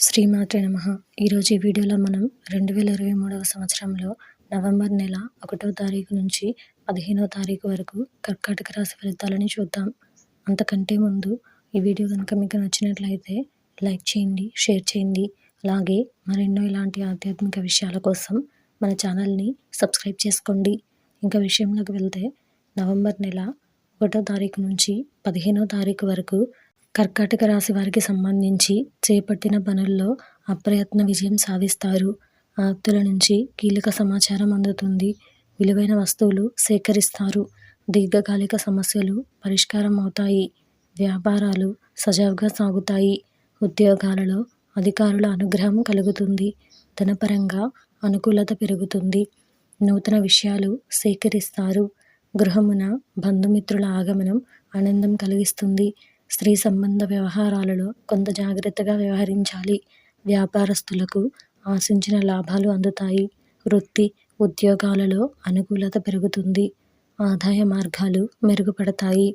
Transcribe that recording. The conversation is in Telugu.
శ్రీమాత్రే నమః. ఈరోజు ఈ వీడియోలో మనం 2023వ సంవత్సరంలో నవంబర్ నెల 1వ తారీఖు నుంచి 15వ తారీఖు వరకు కర్కాటక రాశి ఫలితాలని చూద్దాం. అంతకంటే ముందు ఈ వీడియో కనుక మీకు నచ్చినట్లయితే లైక్ చేయండి, షేర్ చేయండి. అలాగే మరెన్నో ఇలాంటి ఆధ్యాత్మిక విషయాల కోసం మన ఛానల్ని సబ్స్క్రైబ్ చేసుకోండి. ఇంకా విషయంలోకి వెళ్తే నవంబర్ నెల 1వ తారీఖు నుంచి 15వ తారీఖు వరకు కర్కాటక రాశి వారికి సంబంధించి చేపట్టిన పనుల్లో అప్రయత్న విజయం సాధిస్తారు. ఆప్తుల నుంచి కీలక సమాచారం అందుతుంది. విలువైన వస్తువులు సేకరిస్తారు. దీర్ఘకాలిక సమస్యలు పరిష్కారం అవుతాయి. వ్యాపారాలు సజావుగా సాగుతాయి. ఉద్యోగాలలో అధికారుల అనుగ్రహం కలుగుతుంది. ధనపరంగా అనుకూలత పెరుగుతుంది. నూతన విషయాలు సేకరిస్తారు. గృహమున బంధుమిత్రుల ఆగమనం ఆనందం కలిగిస్తుంది. స్త్రీ సంబంధ వ్యవహారాలలో కొంత జాగ్రత్తగా వ్యవహరించాలి. వ్యాపారస్తులకు ఆశించిన లాభాలు అందుతాయి. వృత్తి ఉద్యోగాలలో అనుకూలత పెరుగుతుంది. ఆదాయ మార్గాలు మెరుగుపడతాయి.